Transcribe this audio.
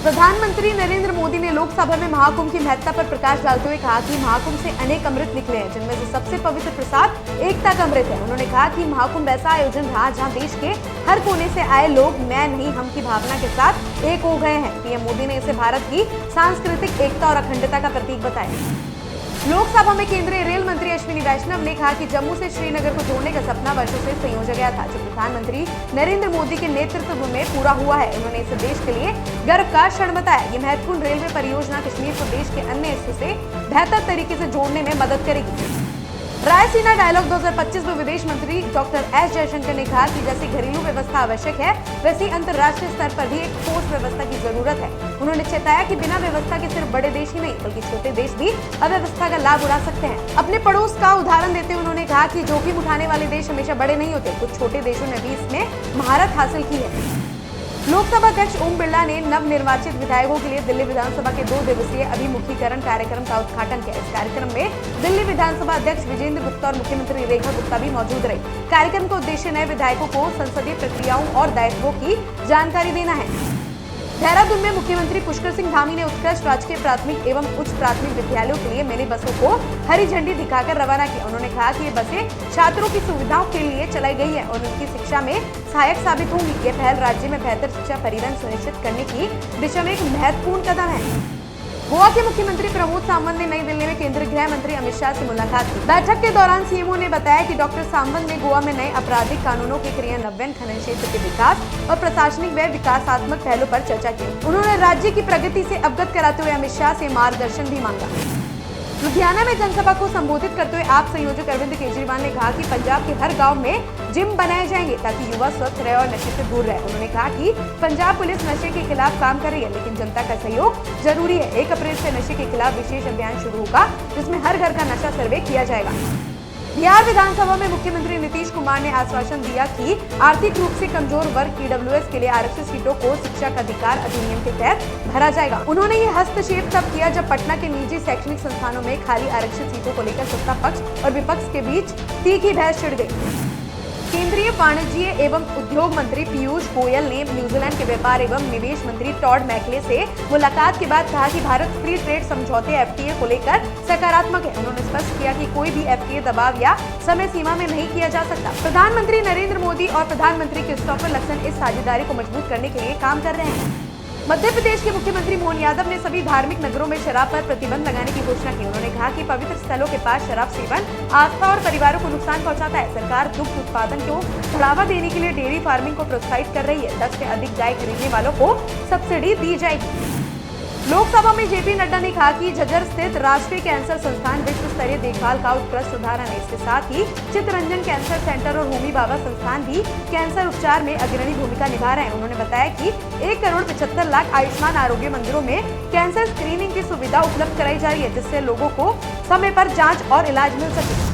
प्रधानमंत्री नरेंद्र मोदी ने लोकसभा में महाकुंभ की महत्ता पर प्रकाश डालते हुए कहा कि महाकुंभ से अनेक अमृत निकले हैं, जिनमें से सबसे पवित्र प्रसाद एकता का अमृत है। उन्होंने कहा कि महाकुंभ ऐसा आयोजन रहा जहां देश के हर कोने से आए लोग मैं नहीं हम की भावना के साथ एक हो गए हैं। पीएम मोदी ने इसे भारत की सांस्कृतिक एकता और अखंडता का प्रतीक बताया। लोकसभा में केंद्रीय रेल मंत्री अश्विनी वैष्णव ने कहा कि जम्मू से श्रीनगर को जोड़ने का सपना वर्षों से संयोजा गया था, जो प्रधानमंत्री नरेंद्र मोदी के नेतृत्व में पूरा हुआ है। उन्होंने इसे देश के लिए गर्व का क्षण बताया। ये महत्वपूर्ण रेलवे परियोजना कश्मीर को देश के अन्य हिस्सों से बेहतर तरीके से जोड़ने में मदद करेगी। रायसीना डायलॉग 2025 में विदेश मंत्री डॉक्टर एस जयशंकर ने कहा कि जैसी घरेलू व्यवस्था आवश्यक है, वैसी अंतर्राष्ट्रीय स्तर पर भी एक ठोस व्यवस्था की जरूरत है। उन्होंने चेताया कि बिना व्यवस्था के सिर्फ बड़े देश ही नहीं बल्कि छोटे देश भी अव्यवस्था का लाभ उठा सकते हैं। अपने पड़ोस का उदाहरण देते हुए उन्होंने कहा कि जोखिम उठाने वाले देश हमेशा बड़े नहीं होते, कुछ छोटे देशों ने भी इसमें महारत हासिल की है। लोकसभा अध्यक्ष ओम बिरला ने नवनिर्वाचित विधायकों के लिए दिल्ली विधानसभा के 2 दिवसीय अभिमुखीकरण कार्यक्रम का उद्घाटन किया। इस कार्यक्रम में दिल्ली विधानसभा अध्यक्ष विजेंद्र गुप्ता और मुख्यमंत्री रेखा गुप्ता भी मौजूद रही। कार्यक्रम का उद्देश्य नए विधायकों को संसदीय प्रक्रियाओं और दायित्वों की जानकारी देना है। देहरादून में मुख्यमंत्री पुष्कर सिंह धामी ने उत्कृष्ट राजकीय प्राथमिक एवं उच्च प्राथमिक विद्यालयों के लिए मिनी बसों को हरी झंडी दिखाकर रवाना किया। उन्होंने कहा कि ये बसें छात्रों की सुविधाओं के लिए चलाई गई है और उनकी शिक्षा में सहायक साबित होंगी। ये पहल राज्य में बेहतर शिक्षा परिवहन सुनिश्चित करने की दिशा में एक महत्वपूर्ण कदम है। गोवा के मुख्यमंत्री प्रमोद सावंत ने नई दिल्ली में केंद्रीय गृह मंत्री अमित शाह से मुलाकात की। बैठक के दौरान सीएमओ ने बताया कि डॉक्टर सावंत ने गोवा में नए आपराधिक कानूनों के क्रियान्वयन, खनन क्षेत्र के विकास और प्रशासनिक व विकासात्मक पहलों पर चर्चा की। उन्होंने राज्य की प्रगति से अवगत कराते हुए अमित शाह से मार्गदर्शन भी मांगा। लुधियाना में जनसभा को संबोधित करते हुए आप संयोजक अरविंद केजरीवाल ने कहा कि पंजाब के हर गांव में जिम बनाए जाएंगे ताकि युवा स्वस्थ रहे और नशे से दूर रहे। उन्होंने कहा कि पंजाब पुलिस नशे के खिलाफ काम कर रही है, लेकिन जनता का सहयोग जरूरी है। 1 अप्रैल से नशे के खिलाफ विशेष अभियान शुरू होगा, जिसमें हर घर का नशा सर्वे किया जाएगा। बिहार विधानसभा में मुख्यमंत्री नीतीश कुमार ने आश्वासन दिया कि आर्थिक रूप से कमजोर वर्ग ईडब्ल्यूएस के लिए आरक्षित सीटों को शिक्षा का अधिकार अधिनियम के तहत भरा जाएगा। उन्होंने ये हस्तक्षेप तब किया जब पटना के निजी शैक्षणिक संस्थानों में खाली आरक्षित सीटों को लेकर सत्ता पक्ष और विपक्ष के बीच तीखी बहस छिड़ गई। केंद्रीय वाणिज्य एवं उद्योग मंत्री पीयूष गोयल ने न्यूजीलैंड के व्यापार एवं निवेश मंत्री टॉड मैकले से मुलाकात के बाद कहा कि भारत फ्री ट्रेड समझौते एफटीए को लेकर सकारात्मक है। उन्होंने स्पष्ट किया कि कोई भी एफटीए दबाव या समय सीमा में नहीं किया जा सकता। प्रधानमंत्री नरेंद्र मोदी और प्रधानमंत्री क्रिस्टोफर लक्सन इस साझेदारी को मजबूत करने के लिए काम कर रहे हैं। मध्य प्रदेश के मुख्यमंत्री मोहन यादव ने सभी धार्मिक नगरों में शराब पर प्रतिबंध लगाने की घोषणा की। उन्होंने कहा कि पवित्र स्थलों के पास शराब सेवन आस्था और परिवारों को नुकसान पहुंचाता है। सरकार दुग्ध उत्पादन को बढ़ावा देने के लिए डेयरी फार्मिंग को प्रोत्साहित कर रही है। 10 से अधिक गाय खरीदने वालों को सब्सिडी दी जाएगी। लोकसभा में जेपी नड्डा ने कहा कि झज्जर स्थित राष्ट्रीय कैंसर संस्थान विश्व स्तरीय देखभाल का उत्कृष्ट उदाहरण है। इसके साथ ही चित्तरंजन कैंसर सेंटर और होमी भाभा संस्थान भी कैंसर उपचार में अग्रणी भूमिका निभा रहे हैं। उन्होंने बताया कि 1,75,00,000 आयुष्मान आरोग्य मंदिरों में कैंसर स्क्रीनिंग की सुविधा उपलब्ध कराई जा रही है, जिससे लोगों को समय पर जाँच और इलाज मिल सके।